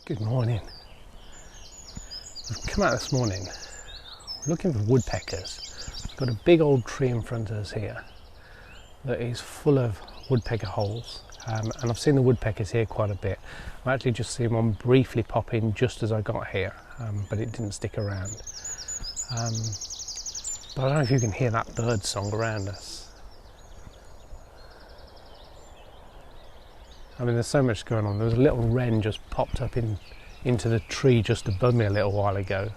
Good morning. I've come out this morning looking for woodpeckers. I've got a big old tree in front of us here that is full of woodpecker holes, and I've seen the woodpeckers here quite a bit. I actually just seen one briefly pop in just as I got here, but it didn't stick around. But I don't know if you can hear that bird song around us. I mean, there's so much going on. There was a little wren just popped up into the tree just above me a little while ago.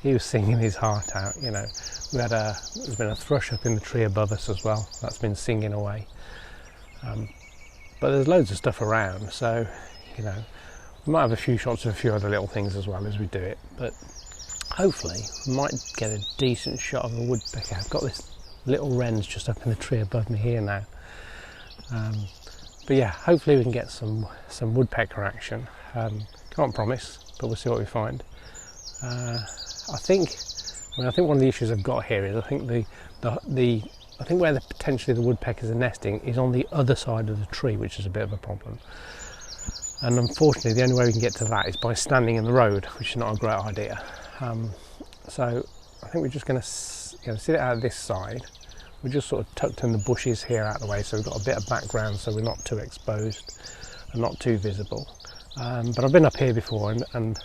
He was singing his heart out, you know. There's been a thrush up in the tree above us as well. That's been singing away. But there's loads of stuff around, so, you know, we might have a few shots of a few other little things as well as we do it. But hopefully we might get a decent shot of a woodpecker. I've got this little wren's just up in the tree above me here now. But yeah, hopefully we can get some woodpecker action. Can't promise, but we'll see what we find. I think one of the issues I've got here is I think where potentially the woodpeckers are nesting is on the other side of the tree, which is a bit of a problem. And unfortunately, the only way we can get to that is by standing in the road, which is not a great idea. So I think we're just going to sit it out this side. We're just sort of tucked in the bushes here out of the way, so we've got a bit of background so we're not too exposed and not too visible. But I've been up here before, and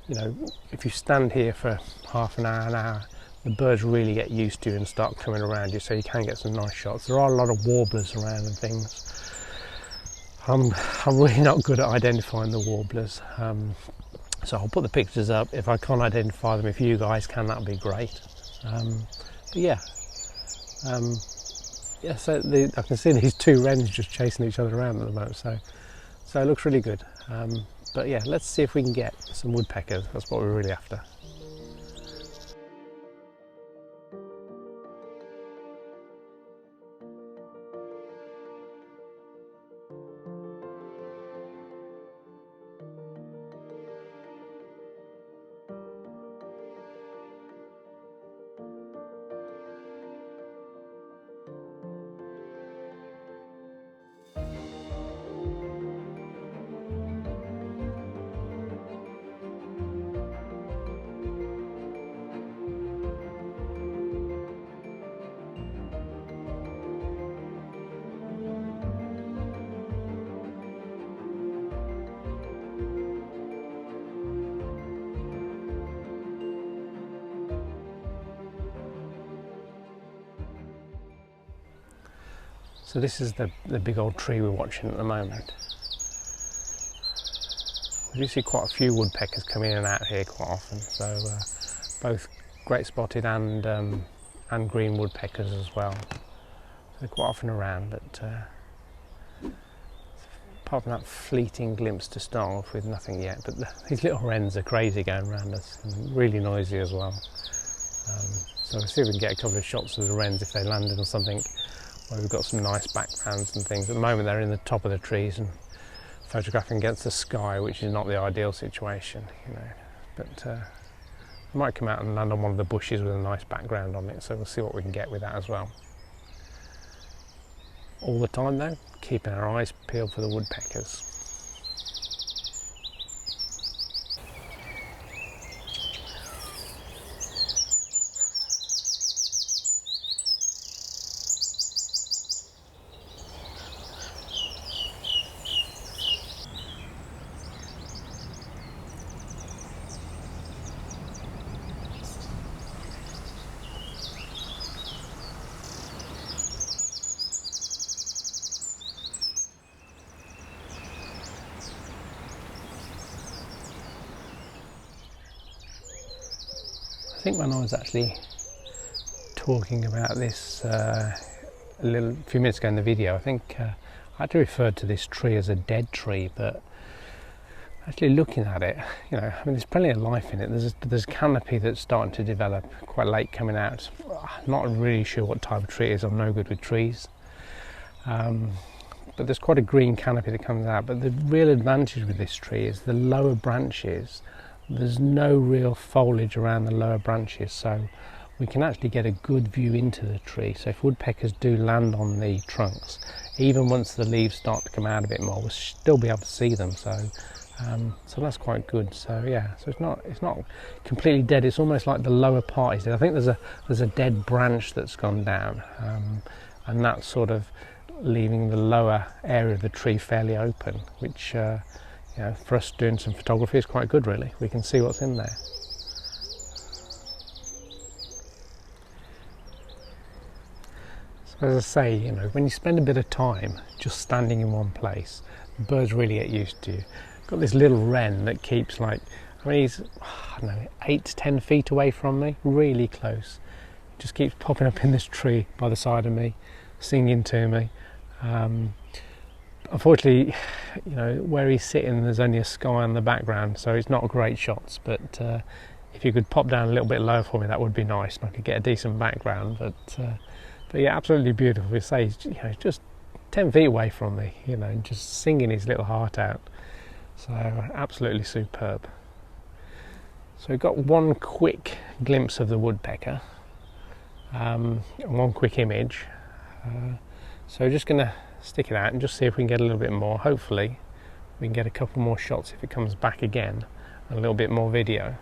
you know, if you stand here for half an hour, the birds really get used to you and start coming around you, so you can get some nice shots. There are a lot of warblers around and things. I'm really not good at identifying the warblers, so I'll put the pictures up. If I can't identify them, if you guys can, that'd be great. But yeah. So I can see these two wrens just chasing each other around at the moment, so it looks really good. But yeah, let's see if we can get some woodpeckers. That's what we're really after. So this is the big old tree we're watching at the moment. We do see quite a few woodpeckers come in and out here quite often, so both Great Spotted and Green Woodpeckers as well. So they're quite often around, but apart from that fleeting glimpse to start off with, nothing yet. But these little wrens are crazy going around us, and really noisy as well. So we'll see if we can get a couple of shots of the wrens if they landed on something where we've got some nice backgrounds and things. At the moment they're in the top of the trees and photographing against the sky, which is not the ideal situation, you know. But I might come out and land on one of the bushes with a nice background on it, so we'll see what we can get with that as well. All the time though, keeping our eyes peeled for the woodpeckers. I think when I was actually talking about this a few minutes ago in the video, I think I actually referred to this tree as a dead tree, but actually looking at it, you know, I mean, there's plenty of life in it. There's a canopy that's starting to develop quite late coming out. I'm not really sure what type of tree it is. I'm no good with trees. But there's quite a green canopy that comes out. But the real advantage with this tree is the lower branches. There's no real foliage around the lower branches, so we can actually get a good view into the tree. So if woodpeckers do land on the trunks, even once the leaves start to come out a bit more, we'll still be able to see them. So So that's quite good. So yeah, so it's not completely dead. It's almost like the lower part is dead. I think there's a dead branch that's gone down, and that's sort of leaving the lower area of the tree fairly open, which you know, for us doing some photography is quite good. Really, we can see what's in there. So as I say, you know, when you spend a bit of time just standing in one place, the birds really get used to you. Got this little wren that keeps, like, I mean, he's, I don't know, 8 to 10 feet away from me, really close. He just keeps popping up in this tree by the side of me, singing to me. Unfortunately, you know, where he's sitting, there's only a sky in the background, so it's not great shots. But if you could pop down a little bit lower for me, that would be nice, and I could get a decent background. But yeah, absolutely beautiful. We say, you know, just 10 feet away from me, you know, and just singing his little heart out. So absolutely superb. So we've got one quick glimpse of the woodpecker, and one quick image. So we're just going to stick it out and just see if we can get a little bit more. Hopefully we can get a couple more shots if it comes back again, and a little bit more video.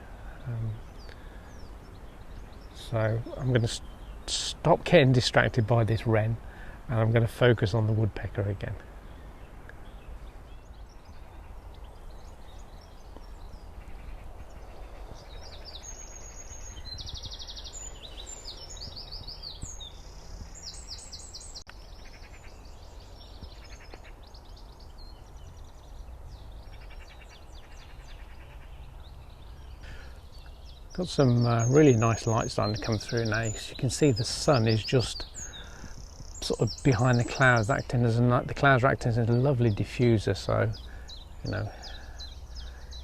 So I'm going to stop getting distracted by this wren, and I'm going to focus on the woodpecker again. Got some really nice light starting to come through now. As you can see, the sun is just sort of behind the clouds, acting as the clouds are acting as a lovely diffuser. So, you know,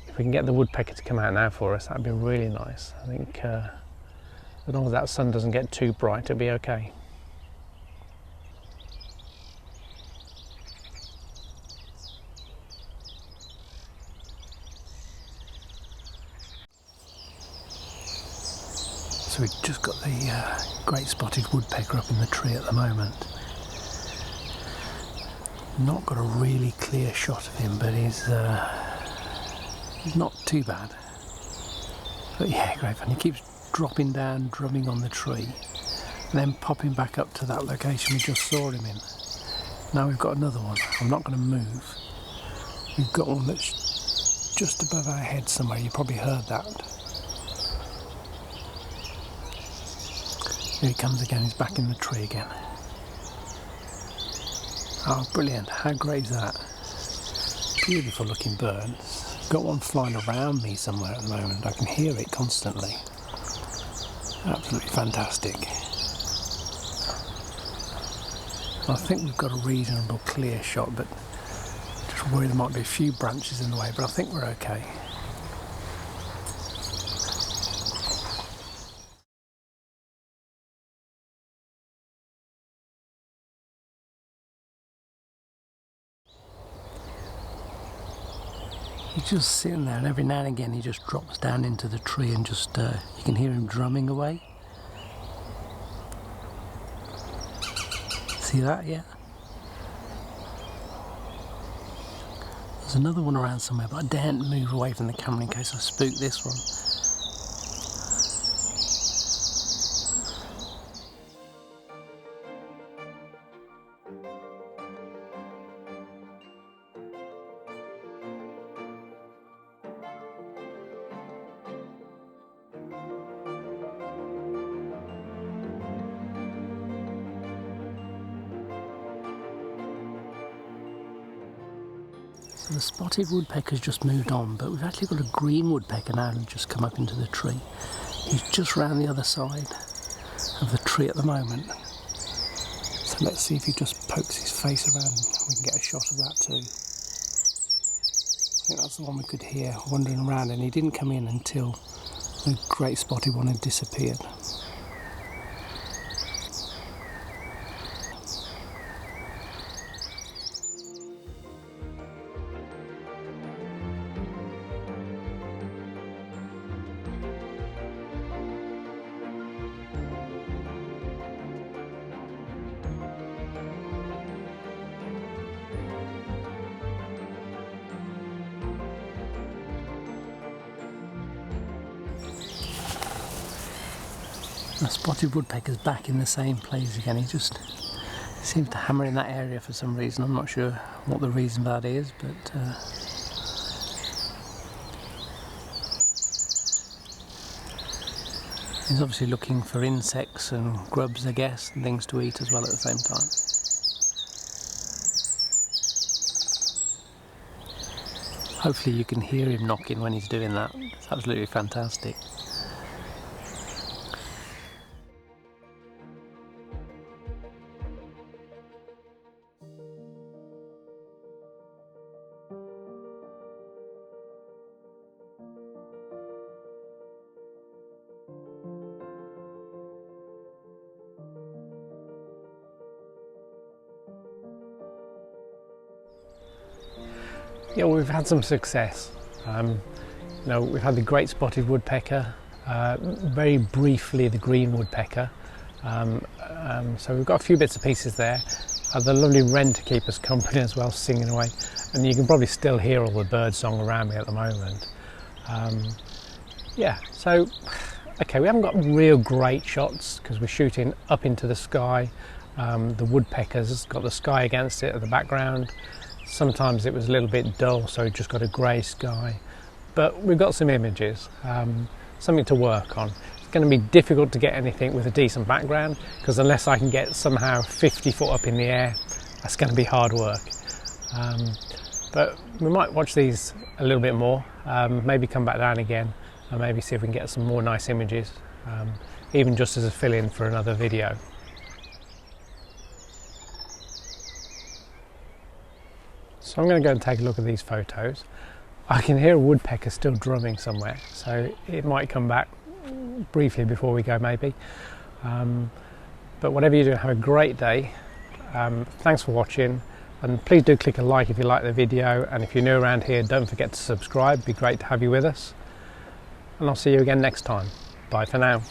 if we can get the woodpecker to come out now for us, that'd be really nice. I think as long as that sun doesn't get too bright, it'll be okay. So we've just got the Great Spotted Woodpecker up in the tree at the moment. Not got a really clear shot of him, but he's not too bad. But yeah, great fun. He keeps dropping down, drumming on the tree, and then popping back up to that location we just saw him in. Now we've got another one. I'm not going to move. We've got one that's just above our head somewhere. You probably heard that. Here he comes again, he's back in the tree again. Oh, brilliant, how great is that? Beautiful looking bird. Got one flying around me somewhere at the moment, I can hear it constantly. Absolutely fantastic. I think we've got a reasonable clear shot, but just worried there might be a few branches in the way, but I think we're okay. He's just sitting there, and every now and again he just drops down into the tree and just, you can hear him drumming away. See that yet? There's another one around somewhere, but I daren't move away from the camera in case I spook this one. So the spotted woodpecker's just moved on, but we've actually got a green woodpecker now who's just come up into the tree. He's just round the other side of the tree at the moment. So let's see if he just pokes his face around and we can get a shot of that too. I think that's the one we could hear wandering around, and he didn't come in until the great spotted one had disappeared. The spotted woodpecker's back in the same place again. He just seems to hammer in that area for some reason. I'm not sure what the reason for that is, but he's obviously looking for insects and grubs, I guess, and things to eat as well at the same time. Hopefully you can hear him knocking when he's doing that. It's absolutely fantastic. Yeah, we've had some success. We've had the Great Spotted Woodpecker, very briefly the Green Woodpecker. So we've got a few bits and pieces there. The lovely Wren to keep us company as well, singing away. And you can probably still hear all the bird song around me at the moment. Yeah, so, okay, we haven't got real great shots because we're shooting up into the sky. The woodpeckers got the sky against it at the background. Sometimes it was a little bit dull, so we just got a grey sky. But we've got some images, something to work on. It's going to be difficult to get anything with a decent background, because unless I can get somehow 50 foot up in the air, that's going to be hard work. But we might watch these a little bit more, maybe come back down again, and maybe see if we can get some more nice images, even just as a fill-in for another video. So I'm going to go and take a look at these photos. I can hear a woodpecker still drumming somewhere, so it might come back briefly before we go maybe. But whatever you do, have a great day. Thanks for watching, and please do click a like if you like the video, and if you're new around here, don't forget to subscribe. It'd be great to have you with us, and I'll see you again next time. Bye for now.